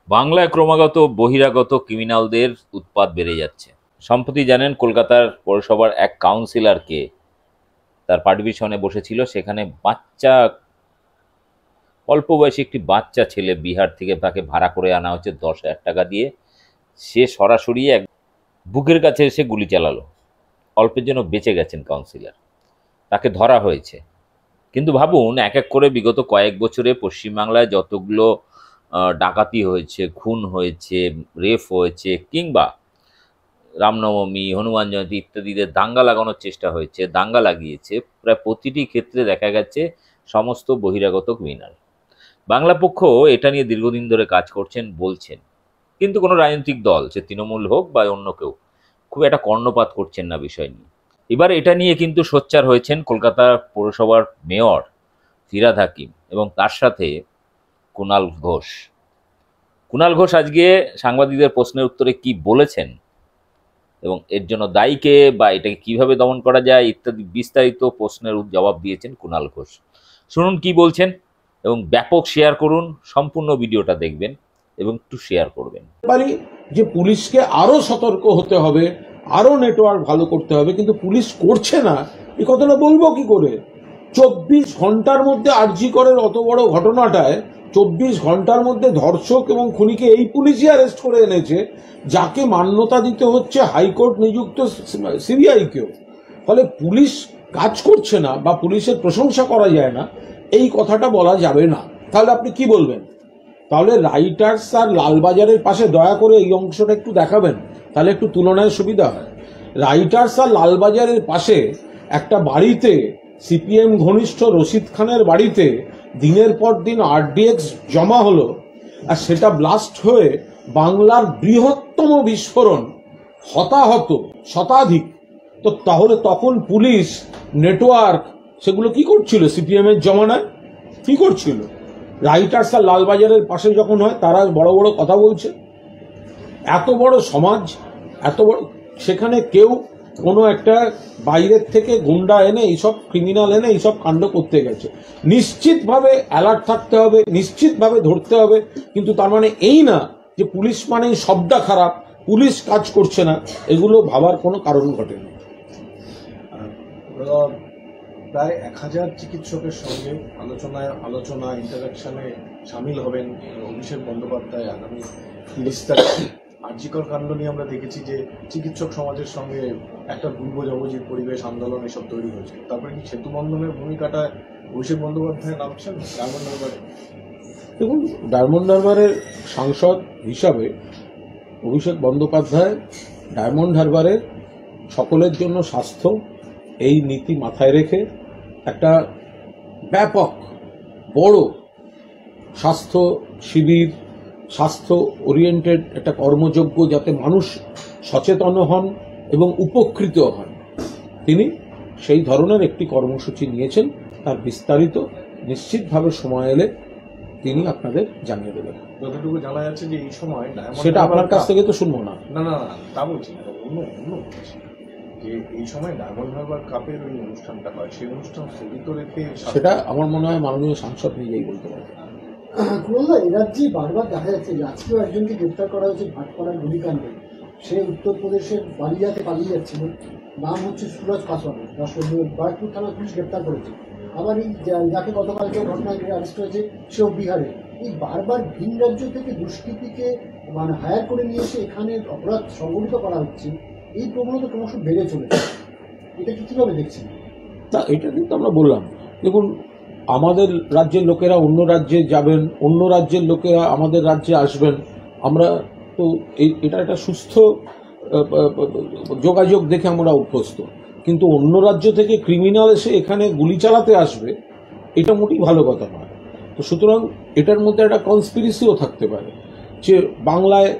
বাংলায় ক্রমাগত বহিরাগত ক্রিমিনালদের উৎপাত বেড়ে যাচ্ছে। সম্প্রতি জানেন কলকাতার পৌরসভার এক কাউন্সিলরকে তার পারমিশনে বসেছিল, সেখানে অল্প বয়সী একটি বাচ্চা ছেলে বিহার থেকে তাকে ভাড়া করে আনা হচ্ছে 10,000 টাকা দিয়ে। সে সরাসরি এক বুকের কাছে এসে গুলি চালালো। অল্পের জন্য বেঁচে গেছেন কাউন্সিলর, তাকে ধরা হয়েছে। কিন্তু ভাবুন, এক এক করে বিগত কয়েক বছরে পশ্চিমবাংলায় যতগুলো ডাকাতি হয়েছে, খুন হয়েছে, রেপ হয়েছে, কিংবা রামনবমী, হনুমান জয়ন্তী ইত্যাদিতে দাঙ্গা লাগানোর চেষ্টা হয়েছে, দাঙ্গা লাগিয়েছে, প্রায় প্রতিটি ক্ষেত্রে দেখা গেছে সমস্ত বহিরাগত ক্রিমিনাল। বাংলা পক্ষ এটা নিয়ে দীর্ঘদিন ধরে কাজ করছেন, বলছেন, কিন্তু কোনো রাজনৈতিক দল, সে তৃণমূল হোক বা অন্য কেউ, খুব একটা কর্ণপাত করছেন না বিষয় নিয়ে। এবার এটা নিয়ে কিন্তু সোচ্চার হয়েছেন কলকাতা পৌরসভার মেয়র ফিরহাদ হাকিম এবং তার সাথে কুণাল ঘোষ। কুণাল ঘোষ আজকে সাংবাদিকদের প্রশ্নের উত্তরে কি বলেছেন এবং এর জন্য দায়ী কে বা এটাকে কিভাবে দমন করা যায় ইত্যাদি বিস্তারিত প্রশ্নের জবাব দিয়েছেন কুণাল ঘোষ। শুনুন কি বলছেন এবং ব্যাপক শেয়ার করুন, সম্পূর্ণ ভিডিওটা দেখবেন এবং একটু শেয়ার করবেন। যে পুলিশকে আরো সতর্ক হতে হবে, আরো নেটওয়ার্ক ভালো করতে হবে, কিন্তু পুলিশ করছে না, এই কথাটা বলবো কি করে? 24 ঘন্টার মধ্যে আরজি করের অত বড় ঘটনাটায় 24 ঘন্টার মধ্যে ধর্ষক এবং খুনিকে এই পুলিশই অ্যারেস্ট করে এনেছে, যাকে মান্যতা দিতে হচ্ছে হাইকোর্ট নিযুক্ত সিবিআইকেও। ফলে পুলিশ কাজ করছে না বা পুলিশের প্রশংসা করা যায় না, এই কথাটা বলা যাবে না। তাহলে আপনি কি বলবেন? তাহলে রাইটার্স আর লালবাজারের পাশে দয়া করে এই অংশটা একটু দেখাবেন, তাহলে একটু তুলনায় সুবিধা হয়। রাইটার্স আর লালবাজারের পাশে একটা বাড়িতে, সিপিএম ঘনিষ্ঠ রশিদ খানের বাড়িতে দিনের পর দিন আরডিএক্স জমা হলো, আর সেটা ব্লাস্ট হয়ে বাংলার বৃহত্তম বিস্ফোরণ, হতাহত শতাধিক। তো তাহলে তখন পুলিশ নেটওয়ার্ক সেগুলো কি করছিল? সিপিএম এর জমানায় কি করছিল? রাইটার্স আর লালবাজারের পাশে যখন হয়, তারা বড় বড় কথা বলছে। এত বড় সমাজ, এত বড়, সেখানে কেউ কোনো একটা বাইরের থেকে গুন্ডা এনে এইসব ক্রিমিনাল এনে এইসব কাণ্ড করতে গেছে। নিশ্চিতভাবে অ্যালার্ট থাকতে হবে, নিশ্চিতভাবে ধরতে হবে, কিন্তু তার মানে এই না যে পুলিশ মানেই সবটা খারাপ, পুলিশ কাজ করছে না, এগুলো ভাবার কোনো কারণ ঘটেনি। প্রায় 1000 চিকিৎসকের সঙ্গে আলোচনা ইন্টারাকশনে সামিল হবেন অভিষেক বন্দ্যোপাধ্যায় আগামী 30 তারিখে। আরজিকর কাণ্ড নিয়ে আমরা দেখেছি যে চিকিৎসক সমাজের সঙ্গে একটা ভুল বোঝাবুঝির পরিবেশ, আন্দোলন এসব তৈরি হয়েছে। তারপরে কি সেতু বন্ধনের ভূমিকাটা অভিষেক বন্দ্যোপাধ্যায় নামছেন ডায়মন্ড হারবারে? দেখুন, ডায়মন্ড হারবারের সাংসদ হিসাবে অভিষেক বন্দ্যোপাধ্যায় ডায়মন্ড হারবারে সকলের জন্য স্বাস্থ্য এই নীতি মাথায় রেখে একটা ব্যাপক বড় স্বাস্থ্য শিবির, স্বাস্থ্য ওরিয়েন্টেড একটা কর্মযজ্ঞ, যাতে মানুষ সচেতন হন এবং উপকৃত হন, তিনি সেই ধরনের একটি কর্মসূচি নিয়েছেন। তার বিস্তারিত নিশ্চিতভাবে সময় এলে তিনি আপনাদের জানিয়ে দেবেন। যতটুকু জানা যাচ্ছে যে এই সময় সেটা আপনার কাছ থেকে তো শুনবো না। না না না তা বলছি না, অন্য যে এই সময় ডায়মন্ড হারবার কাপের ওই অনুষ্ঠানটা হয়, সেই অনুষ্ঠান স্থগিত রেখে সেটা আমার মনে হয় মাননীয় সাংসদ নিজেই বলতে পারবেন। এ রাজ্যে বারবার দেখা যাচ্ছে যে আজকেও একজনকে গ্রেপ্তার করা হয়েছে ভাটপাড়ার গুলিকাণ্ডে। সে উত্তরপ্রদেশের বালিয়াতে পালিয়ে যাচ্ছিল, নাম হচ্ছে সুরজ পাসওয়ান, বারাকপুর থানা পুলিশ গ্রেপ্তার করেছে। আবার এই যাকে গতকালকে ঘটনায় অ্যারেস্ট হয়েছে, সেও বিহারে। এই বারবার ভিন রাজ্য থেকে দুষ্কৃতীকে হায়ার করে নিয়ে এসে এখানে অপরাধ সংগঠিত করা হচ্ছে, এই প্রবণতা ক্রমশ বেড়ে চলেছে। এটা কি কিভাবে দেখছেন? না, এটা কিন্তু আমরা বললাম, দেখুন, আমাদের রাজ্যের লোকেরা অন্য রাজ্যে যাবেন, অন্য রাজ্যের লোকেরা আমাদের রাজ্যে আসবেন, আমরা তো এটা একটা সুস্থ যোগাযোগ দেখে আমরা অভ্যস্ত। কিন্তু অন্য রাজ্য থেকে ক্রিমিনাল এসে এখানে গুলি চালাতে আসবে, এটা মোটেই ভালো কথা নয়। তো সুতরাং এটার মধ্যে একটা কনস্পিরেসিও থাকতে পারে যে বাংলায়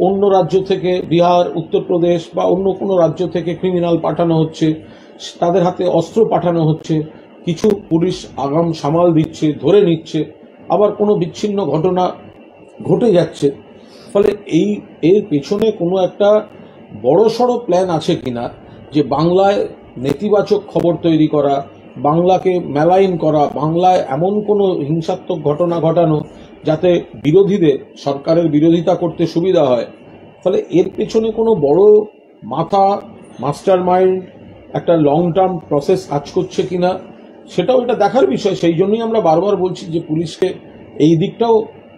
অন্য রাজ্য থেকে, বিহার, উত্তরপ্রদেশ বা অন্য কোনো রাজ্য থেকে ক্রিমিনাল পাঠানো হচ্ছে, তাদের হাতে অস্ত্র পাঠানো হচ্ছে, কিছু পুলিশ আগাম সামাল দিচ্ছে, ধরে নিচ্ছে, আবার কোনো বিচ্ছিন্ন ঘটনা ঘটে যাচ্ছে। ফলে এর পেছনে কোনো একটা বড়সড় প্ল্যান আছে কিনা, যে বাংলায় নেতিবাচক খবর তৈরি করা, বাংলাকে মেলাইন করা, বাংলায় এমন কোনো হিংসাত্মক ঘটনা ঘটানো যাতে বিরোধীদের সরকারের বিরোধিতা করতে সুবিধা হয়। ফলে এর পেছনে কোনো বড় মাথা, মাস্টার মাইন্ড, একটা লং টার্ম প্রসেস কাজ করছে কিনা সেটাও এটা দেখার বিষয়। সেই জন্যই আমরা বারবার বলছি যে পুলিশকে এই দিকটাও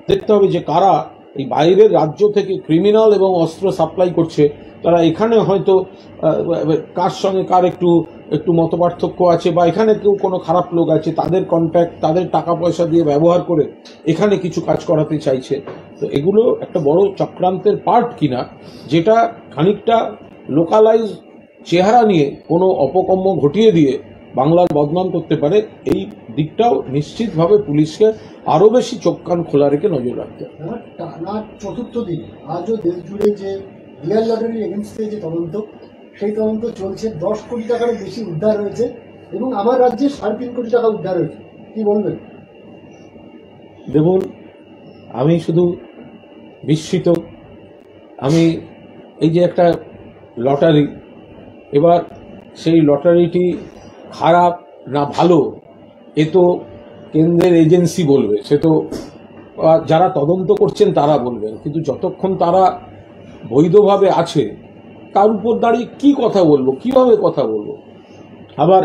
দেখতে হবে যে কারা এই বাইরের রাজ্য থেকে ক্রিমিনাল এবং অস্ত্র সাপ্লাই করছে, তারা এখানে হয়তো কার সঙ্গে কার একটু মতপার্থক্য আছে, বা এখানে কেউ কোনো খারাপ লোক আছে, তাদের কন্ট্যাক্ট, তাদের টাকা পয়সা দিয়ে ব্যবহার করে এখানে কিছু কাজ করাতে চাইছে। তো এগুলো একটা বড় চক্রান্তের পার্ট কিনা, যেটা খানিকটা লোকালাইজ চেহারা নিয়ে কোনো অপকর্ম ঘটিয়ে দিয়ে বাংলার বদনাম করতে পারে, এই দিকটাও নিশ্চিতভাবে পুলিশকে আরো বেশি চোখ কান খোলা রেখে নজর রাখতে হবে। টানা চতুর্থ দিন আজও দেশ জুড়ে যে রিয়াল লটারি এগেনস্টে যে তদন্ত, সেই তদন্ত চলছে। 10 কোটি টাকার বেশি উদ্ধার হয়েছে এবং আমার রাজ্যে 3.5 কোটি টাকা উদ্ধার হয়েছে। কি বলবেন? দেখুন, আমি শুধু বিস্মিত। আমি এই যে একটা লটারি, এবার সেই লটারিটি খারাপ না ভালো এ তো কেন্দ্রের এজেন্সি বলবে, সে তো যারা তদন্ত করছেন তারা বলবেন। কিন্তু যতক্ষণ তারা বৈধভাবে আছে তার উপর দাঁড়িয়ে কি কথা বলবো, কিভাবে কথা বলবো? আবার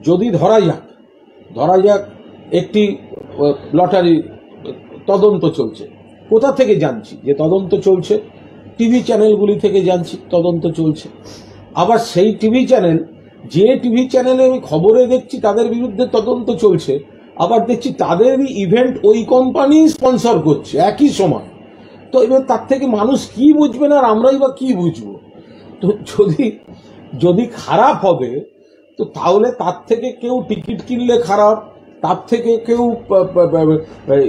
যদি ধরা যাক একটি লটারি তদন্ত চলছে, কোথা থেকে জানছি যে তদন্ত চলছে? টিভি চ্যানেলগুলি থেকে জানছি তদন্ত চলছে। আবার সেই টিভি চ্যানেল, যে টিভি চ্যানেলে আমি খবরে দেখছি তাদের বিরুদ্ধে তদন্ত চলছে, আবার দেখছি তাদেরই ইভেন্ট ওই কোম্পানি স্পন্সর করছে একই সময়। তো এবার তার থেকে মানুষ কি বুঝবে না, আর আমরাই বা কি বুঝবো? তো যদি খারাপ হবে, তো তাহলে তার থেকে কেউ টিকিট কিনলে খারাপ, তার থেকে কেউ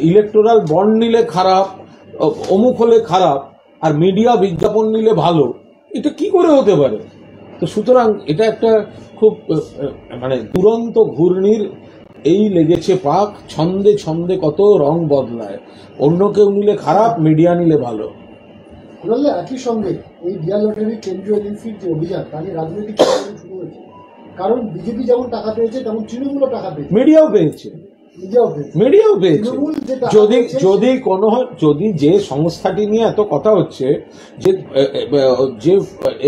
ইলেকটোরাল বন্ড নিলে খারাপ, অমুক হলে খারাপ, আর মিডিয়া বিজ্ঞাপন নিলে ভালো, এটা কি করে হতে পারে? তো সুতরাং এটা একটা খুব মানে দুরন্ত ঘূর্ণির এই লেগেছে পাক, ছন্দে ছন্দে কত রং বদলায়, অন্য কেউ নিলে খারাপ, মিডিয়া নিলে ভালো। বললে একই সঙ্গে এই রিয়াল লটারি কেন্দ্রীয় এজেন্সির যে অভিযান, তাকে রাজনৈতিক শুরু হয়েছে। কারণ বিজেপি যেমন টাকা পেয়েছে তেমন তৃণমূলও টাকা পেয়েছে, মিডিয়াও পেয়েছে। যদি যে সংস্থাটি নিয়ে এত কথা হচ্ছে যে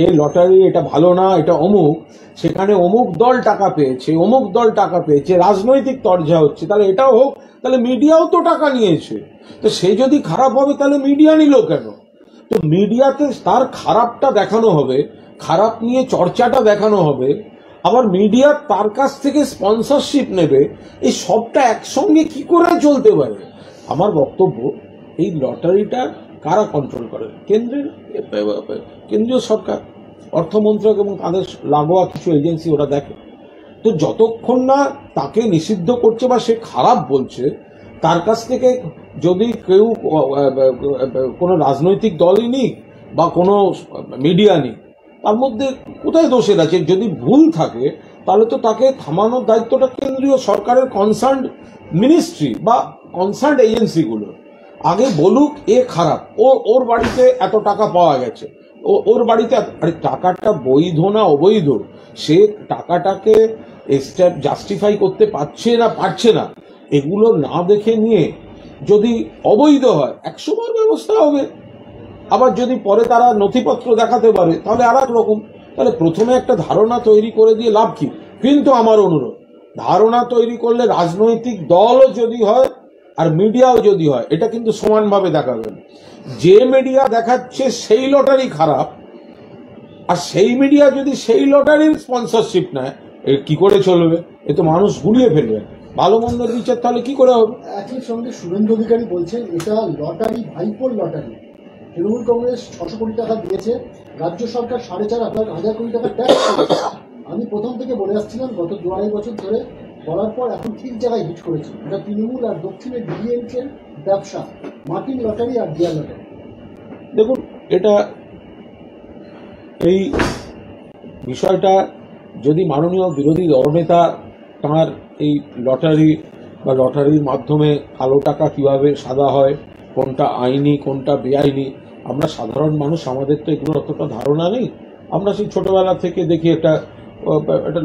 এই লটারি এটা ভালো না, এটা অমুক, সেখানে অমুক দল টাকা পেয়েছে, অমুক দল টাকা পেয়েছে, রাজনৈতিক তরজা হচ্ছে, তাহলে এটাও হোক, তাহলে মিডিয়াও তো টাকা নিয়েছে। তো সে যদি খারাপ হবে তাহলে মিডিয়া নিল কেন? তো মিডিয়াতে তার খারাপটা দেখানো হবে, খারাপ নিয়ে চর্চাটা দেখানো হবে, আবার মিডিয়া তার কাছ থেকে স্পন্সরশিপ নেবে। এই সবটা একসঙ্গে কি করে চলতে পারে? আমার বক্তব্য, এই লটারিটা কারা কন্ট্রোল করে? কেন্দ্রীয় সরকার, অর্থমন্ত্রক এবং তাদের লাগোয়া কিছু এজেন্সি, ওরা দেখে। তো যতক্ষণ না তাকে নিষিদ্ধ করছে বা সে খারাপ বলছে, তার কাছ থেকে যদি কেউ কোনো রাজনৈতিক দলই নিক বা কোনো মিডিয়া নিক, তার মধ্যে কোথায় দোষের আছে? যদি ভুল থাকে তাহলে তো তাকে থামানোর দায়িত্বটা কেন্দ্রীয় সরকারের কনসার্ন মিনিস্ট্রি বা কনসার্ন এজেন্সিগুলো। আগে বলুক এ খারাপ, ওর বাড়িতে এত টাকা পাওয়া গেছে, ওর বাড়িতে, আরে টাকাটা বৈধ না অবৈধ, সে টাকাটাকে জাস্টিফাই করতে পারছে না, এগুলো না দেখে নিয়ে যদি অবৈধ হয় 100 বার ব্যবস্থা হবে। আবার যদি পরে তারা নথিপত্র দেখাতে পারে তাহলে আর এক রকম। তাহলে প্রথমে একটা ধারণা তৈরি করে দিয়ে লাভ কি? কিন্তু আমার অনুরোধ, ধারণা তৈরি করলে রাজনৈতিক দলও যদি হয় আর মিডিয়াও যদি হয়, এটা কিন্তু সমানভাবে দেখাবেন। যে মিডিয়া দেখাচ্ছে সেই লটারি খারাপ, আর সেই মিডিয়া যদি সেই লটারির স্পন্সরশিপ নেয়, কি করে চলবে? এ তো মানুষ গুলিয়ে ফেলবে। ভালো মন্দের বিচার তাহলে কি করে হবে? একই সঙ্গে শুভেন্দু অধিকারী বলছেন এটা লটারি, ভাইপোর লটারি। তৃণমূল কংগ্রেস 600 কোটি টাকা দিয়েছে, রাজ্য সরকার 4,500 কোটি টাকা ট্যাক্স করেছে। আমি প্রথম থেকে বলে আসছিলাম গত 2-2.5 বছর ধরে, বলার পর এখন ঠিক জায়গায় হিট করেছে। এটা তৃণমূল আর দক্ষিণের ডিএমকের ব্যবসা, মার্টিন লটারি আর ডিয়া লটারি। দেখুন, এটা এই বিষয়টা যদি মাননীয় বিরোধী দলনেতা তাঁর এই লটারি বা লটারির মাধ্যমে কালো টাকা কিভাবে সাদা হয়, কোনটা আইনি কোনটা বেআইনি, আমরা সাধারণ মানুষ, আমাদের তো এগুলো অতটা ধারণা নেই। আমরা সেই ছোটবেলা থেকে দেখি একটা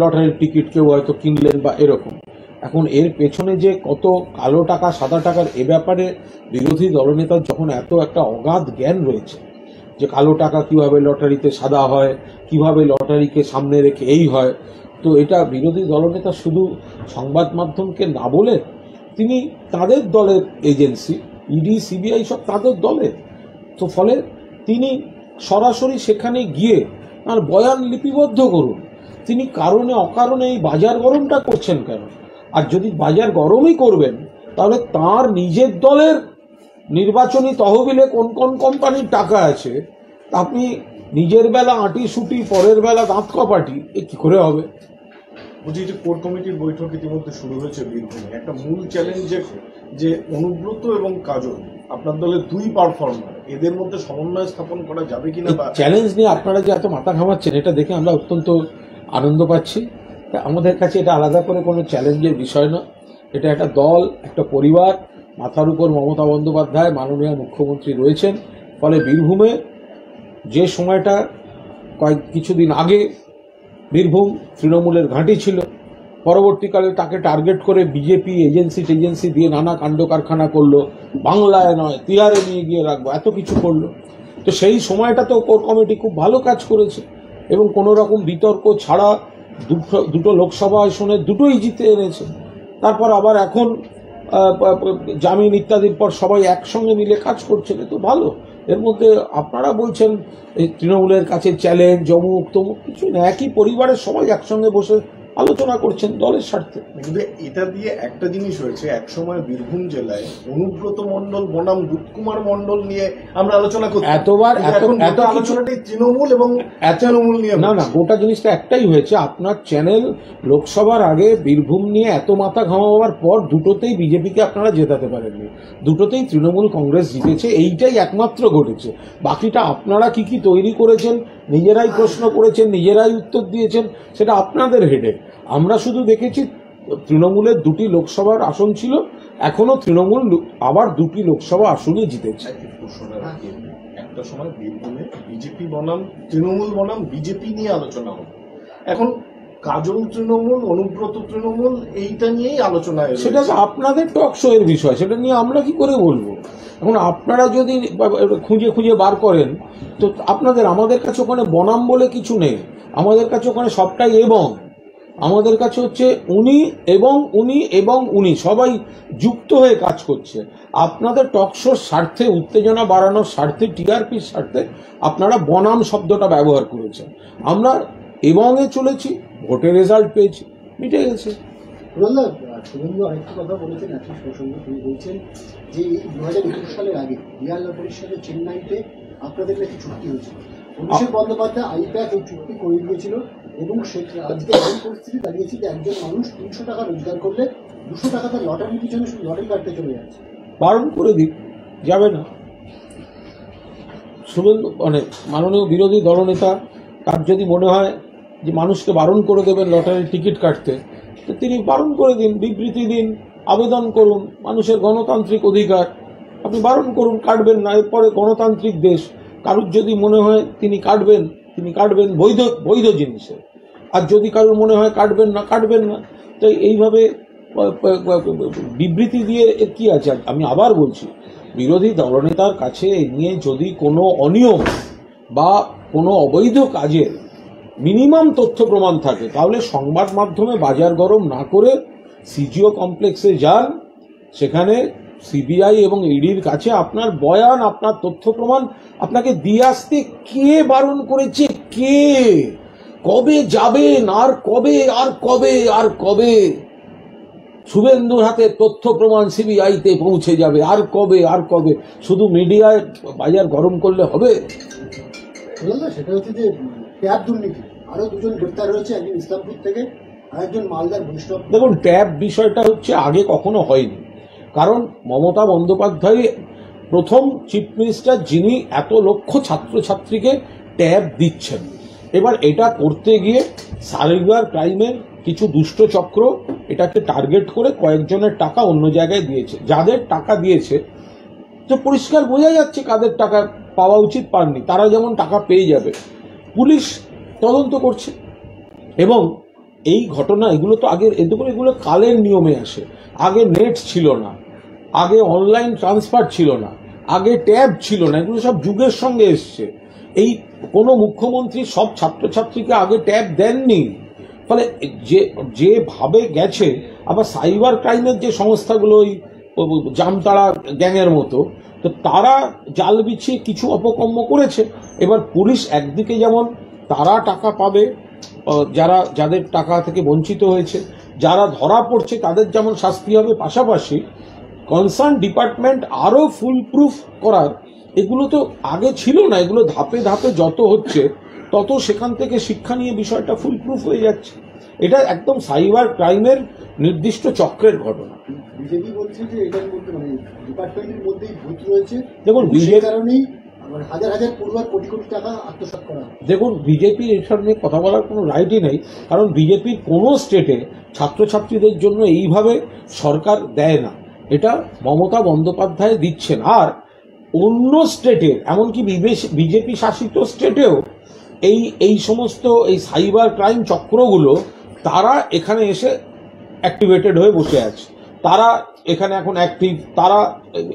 লটারির টিকিট কেউ হয়তো কিনলেন বা এরকম। এখন এর পেছনে যে কত কালো টাকা সাদা টাকার এ ব্যাপারে বিরোধী দলনেতার যখন এত একটা অগাধ জ্ঞান রয়েছে যে কালো টাকা কিভাবে লটারিতে সাদা হয়, কিভাবে লটারিকে সামনে রেখে এই হয়, তো এটা বিরোধী দলনেতা শুধু সংবাদ মাধ্যমকে না বলে তিনি তাদের দলের এজেন্সি ইডি সিবিআই সব তাদের দলের, তো ফলে তিনি সরাসরি সেখানে গিয়ে আর বয়ান লিপিবদ্ধ করুন তিনি কারণে অকারণে এই বাজার গরমটা করছেন কেন। আর যদি বাজার গরমই করবেন তাহলে তার নিজের দলের নির্বাচনী তহবিলে কোন কোন কোম্পানির টাকা আছে আপনি নিজের বেলা আঁটি সুটি পরের বেলা দাঁত কপাটি এ কি করে হবে। বলছি যে কোর কমিটির বৈঠক ইতিমধ্যে শুরু হয়েছে বীরভূমে, একটা মূল চ্যালেঞ্জ যে অনুব্রত এবং কাজল আপনার দলের দুই পারফর্মার, এদের মধ্যে সমন্বয় স্থাপন করা যাবে কিনা বা চ্যালেঞ্জ নিয়ে আপনারা যে এত মাথা ঘামাচ্ছেন এটা দেখে আমরা অত্যন্ত আনন্দ পাচ্ছি। আমাদের কাছে এটা আলাদা করে কোনো চ্যালেঞ্জের বিষয় না, এটা একটা দল, একটা পরিবার, মাথার উপর মমতা বন্দ্যোপাধ্যায় মাননীয় মুখ্যমন্ত্রী রয়েছেন। ফলে বীরভূমে যে সময়টা কিছুদিন আগে বীরভূম তৃণমূলের ঘাঁটি ছিল, পরবর্তীকালে তাকে টার্গেট করে বিজেপি এজেন্সি দিয়ে নানা কাণ্ড কারখানা করলো, বাংলায় নয় তিহারে নিয়ে গিয়ে রাখবো, এত কিছু করলো। তো সেই সময়টা তো কোর কমিটি খুব ভালো কাজ করেছে এবং কোনো রকম বিতর্ক ছাড়া দুটো লোকসভা আসনে দুটোই জিতে এনেছে। তারপর আবার এখন জামিন ইত্যাদির পর সবাই একসঙ্গে মিলে কাজ করছেন, তো ভালো। এর মধ্যে আপনারা বলছেন এই তৃণমূলের কাছে চ্যালেঞ্জ অমুক তমুক, কিছু না, একই পরিবারের সবাই একসঙ্গে বসে আলোচনা করছেন দলের স্বার্থে। কিন্তু এটা দিয়ে একটা জিনিস হয়েছে, একসময় বীরভূম জেলায় অনুব্রত মণ্ডল বনাম দুধকুমার মণ্ডল নিয়ে আমরা আলোচনা করছি, এতবার এত আলোচনাটাই তৃণমূল এবং তৃণমূল নিয়ে না, গোটা জিনিসটা একটাই হয়েছে। আপনার চ্যানেল লোকসভার আগে বীরভূম নিয়ে এত মাথা ঘামাবার পর দুটোতেই বিজেপিকে আপনারা জেতাতে পারেননি, দুটোতেই তৃণমূল কংগ্রেস জিতেছে, এইটাই একমাত্র ঘটেছে। বাকিটা আপনারা কি কি তৈরি করেছেন, নিজেরাই প্রশ্ন করেছেন, নিজেরাই উত্তর দিয়েছেন, সেটা আপনাদের হেডে। আমরা শুধু দেখেছি তৃণমূলের দুটি লোকসভার আসন ছিল, এখনো তৃণমূল আবার দুটি লোকসভা আসনে জিতেছে। একটা সময় বীরভূমে বিজেপি বনাম তৃণমূল বনাম বিজেপি নিয়ে আলোচনা হতো, এখন কাজল তৃণমূল অনুব্রত তৃণমূল এইটা নিয়েই আলোচনা, সেটা আপনাদের টক শো এর বিষয়, সেটা নিয়ে আমরা কি করে বলবো। এখন আপনারা যদি খুঁজে বার করেন তো আপনাদের, আমাদের কাছে ওখানে বনাম বলে কিছু নেই, আমাদের কাছে ওখানে সবটাই এবং, আমাদের কাছে হচ্ছে উনি এবং উনি সবাই যুক্ত হয়ে কাজ করছে। আপনাদের টকশোর স্বার্থে, উত্তেজনা বাড়ানোর স্বার্থে, টিআরপির স্বার্থে আপনারা বনাম শব্দটা ব্যবহার করেছেন। আমরা এবংয়ে চলেছি, ভোটের রেজাল্ট পেয়েছি, মিটে গেছে। শুভেন্দু আরেকটি কথা বলেছেন একই প্রসঙ্গে, তিনি বলছেন যে 2021 সালের আগে বিহার লটারির সাথে চেন্নাইতে আপনাদের কাছে চুক্তি হয়েছিল, অভিষেক বন্দ্যোপাধ্যায় আইপ্যাক এই চুক্তি করে দিয়েছিল এবং আজকে এই পরিস্থিতি দাঁড়িয়েছে যে একজন মানুষ 300 টাকা রোজগার করলে 200 টাকা তার লটারির পিছনে শুধু লটারি কাটতে চলে যাচ্ছে। বারণ করে দিক, যাবে না। শুভেন্দু মাননীয় বিরোধী দলনেতা, তার যদি মনে হয় যে মানুষকে বারণ করে দেবেন লটারির টিকিট কাটতে, তো তিনি বারণ করে দিন, বিবৃতি দিন, আবেদন করুন, মানুষের গণতান্ত্রিক অধিকার, আপনি বারণ করুন, কাটবেন না। এরপরে গণতান্ত্রিক দেশ, কারুর যদি মনে হয় তিনি কাটবেন বৈধ জিনিসে, আর যদি কারোর মনে হয় কাটবেন না। তো এইভাবে বিবৃতি দিয়ে কি আছে। আমি আবার বলছি, বিরোধী দলনেতার কাছে এই নিয়ে যদি কোনো অনিয়ম বা কোনো অবৈধ কাজের মিনিমাম তথ্য প্রমাণ থাকে তাহলে সংবাদ মাধ্যমে বাজার গরম না করে সিজিও কমপ্লেক্সে যান, সেখানে সিবিআই এবং ইডির কাছে আপনার বয়ান, আপনার তথ্য প্রমাণ আপনাকে দিয়ে আসতে কে বারণ করেছে, কে, কবে যাবেন, আর কবে শুভেন্দুর হাতে তথ্য প্রমাণ সিবিআইতে পৌঁছে যাবে, আর কবে শুধু মিডিয়ায় বাজার গরম করলে হবে। সেটা হচ্ছে যে ট্যাব দুর্নীতি, আরো দুজন গ্রেপ্তার হয়েছে, একজন ইসলামপুর থেকে আর একজন মালদার বৈষ্ণব। দেখুন, ট্যাব বিষয়টা হচ্ছে আগে কখনো হয়নি, কারণ মমতা বন্দ্যোপাধ্যায় প্রথম চিফ মিনিস্টার যিনি এত লক্ষ ছাত্রছাত্রীকে ট্যাব দিচ্ছেন। এবার এটা করতে গিয়ে সাইবার ক্রাইমের কিছু দুষ্ট চক্র এটাকে টার্গেট করে কয়েকজনের টাকা অন্য জায়গায় দিয়েছে। যাদের টাকা দিয়েছে তো পরিষ্কার বোঝা যাচ্ছে কাদের টাকা পাওয়া উচিত, পাননি, তারা যেমন টাকা পেয়ে যাবে। পুলিশ তদন্ত করছে এবং এই ঘটনা, এগুলো তো আগে এগুলো কালের নিয়মে আসে। আগে নেট ছিল না, আগে অনলাইন ট্রান্সফার ছিল না, আগে ট্যাব ছিল না, এগুলো সব যুগের সঙ্গে এসছে। এই কোনো মুখ্যমন্ত্রী সব ছাত্রছাত্রীকে আগে ট্যাব দেননি, ফলে যেভাবে গেছে। আবার সাইবার ক্রাইমের যে সংস্থাগুলো, ওই জামতাড়া গ্যাংয়ের মতো, তো তারা জাল বিছিয়ে কিছু অপকর্ম করেছে। এবার পুলিশ একদিকে যেমন তারা টাকা পাবে, যাদের টাকা থেকে বঞ্চিত হয়েছে, যারা ধরা পড়ছে তাদের যেমন শাস্তি হবে, পাশাপাশি কনসার্ন ডিপার্টমেন্ট আরও ফুল প্রুফ করার, এগুলো তো আগে ছিল না। এগুলো ধাপে ধাপে যত হচ্ছে তত সেখান থেকে শিক্ষা নিয়ে বিষয়টা ফুল প্রুফ হয়ে যাচ্ছে। এটা একদম সাইবার ক্রাইমের নির্দিষ্ট চক্রের ঘটনা। বিজেপি বলছে যে এটার মধ্যে মানে ডিপার্টমেন্টের মধ্যেই ভূত রয়েছে। দেখুন, সেই কারণেই হাজার হাজার পড়ুয়ার কোটি কোটি টাকা আত্মসাৎ করা। দেখুন, বিজেপির এসব নিয়ে কথা বলার কোনো রাইটই নেই, কারণ বিজেপির কোনো স্টেটে ছাত্রছাত্রীদের জন্য এইভাবে সরকার দেয় না। এটা মমতা বন্দ্যোপাধ্যায় দিচ্ছেন। আর অন্য স্টেটের, এমনকি বিজেপি শাসিত স্টেটেও এই সমস্ত এই সাইবার ক্রাইম চক্রগুলো তারা এখানে এসে অ্যাক্টিভেটেড হয়ে বসে আছে। তারা এখানে এখন অ্যাক্টিভ, তারা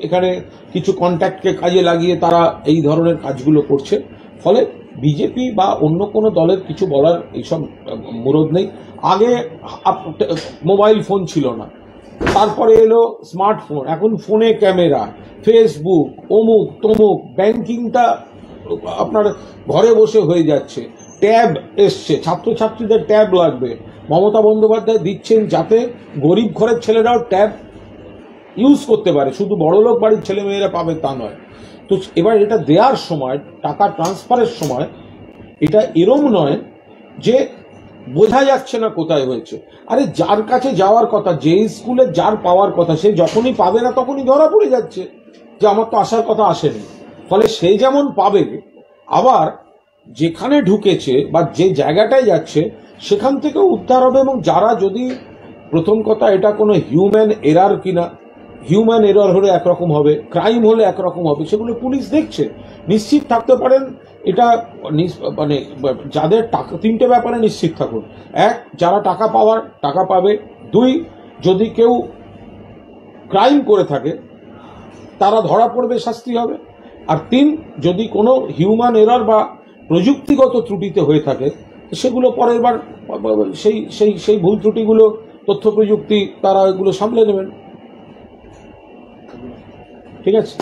এখানে কিছু কন্ট্যাক্টকে কাজে লাগিয়ে তারা এই ধরনের কাজগুলো করছে। ফলে বিজেপি বা অন্য কোনো দলের কিছু বলার এইসব মুরদ নেই। আগে মোবাইল ফোন ছিল না, তারপরে এলো স্মার্টফোন, এখন ফোনে ক্যামেরা, ফেসবুক, অমুক তমুক, ব্যাংকিংটা আপনার ঘরে বসে হয়ে যাচ্ছে। ট্যাব এসছে, ছাত্রছাত্রীদের ট্যাব লাগবে, মমতা বন্দ্যোপাধ্যায় দিচ্ছেন যাতে গরিব ঘরের ছেলেরাও ট্যাব ইউজ করতে পারে, শুধু বড়লোক বাড়ির ছেলেমেয়েরা পাবে তা নয়। তো এবার এটা দেওয়ার সময়, টাকা ট্রান্সফারের সময়, এটা এরম নয় যে বোঝা যাচ্ছে না কোথায় হয়েছে। আরে যার কাছে যাওয়ার কথা, যে স্কুলে যার পাওয়ার কথা, সে যখনই পাবে না তখনই ধরা পড়ে যাচ্ছে যে আমার তো আসার কথা আসেনি। ফলে সে যেমন পাবে, আবার যেখানে ঢুকেছে বা যে জায়গাটায় যাচ্ছে সেখান থেকেও উদ্ধার হবে। এবং যারা, যদি প্রথম কথা এটা কোনো হিউম্যান এরার কিনা, হিউম্যান এরর হলে একরকম হবে, ক্রাইম হলে একরকম হবে, সেগুলো পুলিশ দেখছে। নিশ্চিত থাকতে পারেন, এটা মানে যাদের টাকা, তিনটে ব্যাপারে নিশ্চিত থাকুন। এক, যারা টাকা পাওয়ার টাকা পাবে। দুই, যদি কেউ ক্রাইম করে থাকে তারা ধরা পড়বে, শাস্তি হবে। আর তিন, যদি কোনো হিউম্যান এরর বা প্রযুক্তিগত ত্রুটিতে হয়ে থাকে সেগুলো পরের বার সেই ভুল ত্রুটিগুলো তথ্য প্রযুক্তি তারা এগুলো সামলে নেবেন। ঠিক আছে।